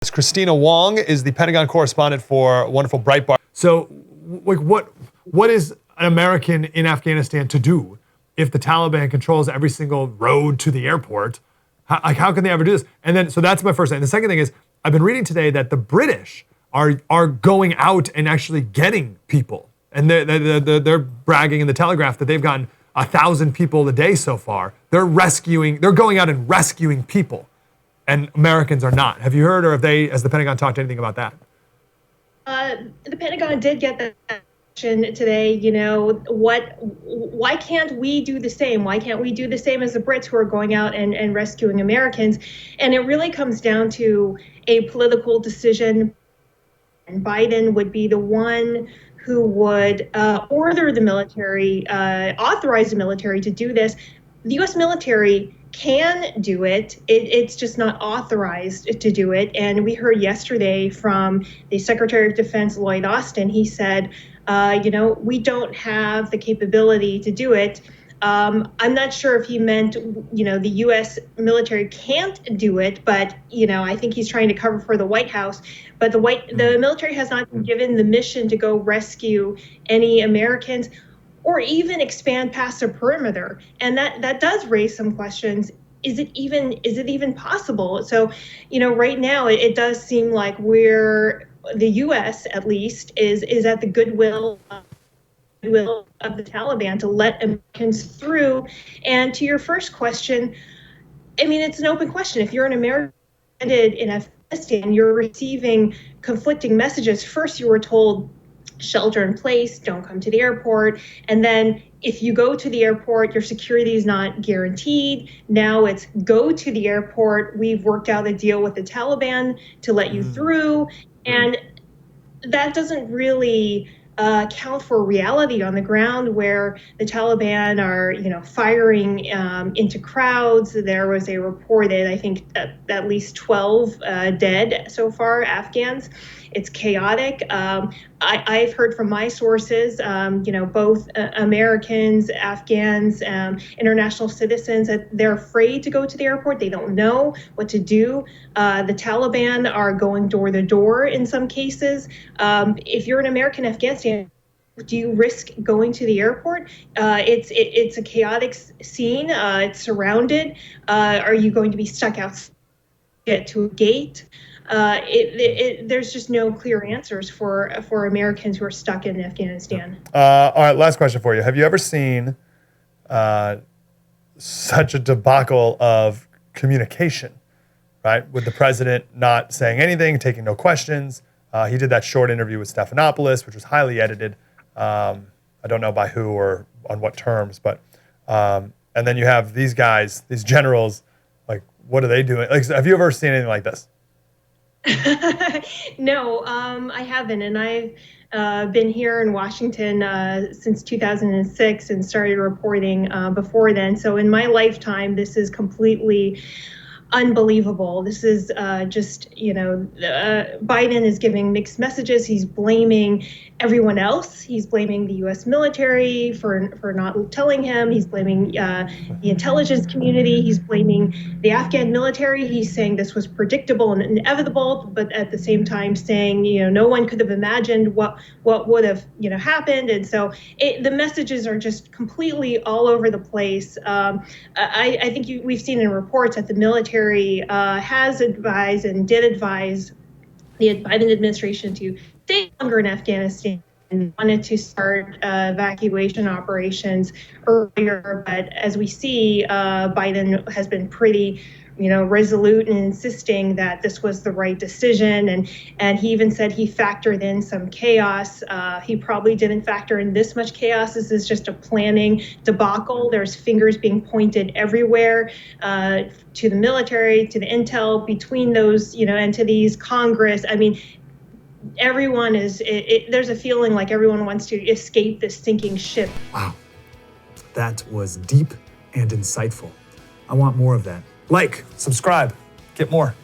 Kristina Wong is the Pentagon correspondent for wonderful Breitbart. So, like, what is an American in Afghanistan to do if the Taliban controls every single road to the airport? How can they ever do this? And then, so that's my first thing. The second thing is, I've been reading today that the British are going out and actually getting people, and they're bragging in the Telegraph that they've gotten 1,000 people a day so far. They're going out and rescuing people. And Americans are not. Have you heard, or have they, has the Pentagon talked anything about that? The Pentagon did get the question today. You know, why can't we do the same? Why can't we do the same as the Brits who are going out and rescuing Americans? And it really comes down to a political decision. And Biden would be the one who would order the military, authorize the military to do this. The U.S. military can do it. It's just not authorized to do it. And we heard yesterday from the Secretary of Defense, Lloyd Austin. He said, we don't have the capability to do it. I'm not sure if he meant, the U.S. military can't do it, but, I think he's trying to cover for the White House. But the military has not been given the mission to go rescue any Americans or even expand past the perimeter. And that does raise some questions. Is it even possible? So, right now it does seem like the U.S. at least is at the goodwill of the Taliban to let Americans through. And to your first question, I mean, it's an open question. If you're an American in Afghanistan, you're receiving conflicting messages. First, you were told shelter in place, don't come to the airport. And then if you go to the airport, your security is not guaranteed. Now it's go to the airport. We've worked out a deal with the Taliban to let you through. And that doesn't really count for reality on the ground, where the Taliban are, firing into crowds. There was a reported, I think, at least 12 dead so far, Afghans. It's chaotic. I've heard from my sources, both Americans, Afghans, international citizens, that they're afraid to go to the airport. They don't know what to do. The Taliban are going door to door in some cases. If you're an American in Afghanistan, do you risk going to the airport? It's a chaotic scene. It's surrounded. Are you going to be stuck outside, get to a gate? There's just no clear answers for Americans who are stuck in Afghanistan. All right, last question for you. Have you ever seen such a debacle of communication, right? With the president not saying anything, taking no questions. He did that short interview with Stephanopoulos, which was highly edited. I don't know by who or on what terms, but and then you have these guys, these generals, like, what are they doing? Like, have you ever seen anything like this? No, I haven't. And I've been here in Washington since 2006 and started reporting before then. So in my lifetime, this is completely unbelievable. This is Biden is giving mixed messages. He's blaming everyone else. He's blaming the U.S. military for not telling him. He's blaming the intelligence community. He's blaming the Afghan military. He's saying this was predictable and inevitable, but at the same time saying, no one could have imagined what would have, happened. And so the messages are just completely all over the place. I think we've seen in reports that the military has advised and did advise the Biden administration to stay longer in Afghanistan and wanted to start evacuation operations earlier. But as we see, Biden has been pretty resolute in insisting that this was the right decision. And he even said he factored in some chaos. He probably didn't factor in this much chaos. This is just a planning debacle. There's fingers being pointed everywhere, to the military, to the intel, between those, entities, Congress. I mean, everyone there's a feeling like everyone wants to escape this sinking ship. Wow. That was deep and insightful. I want more of that. Like, subscribe, get more.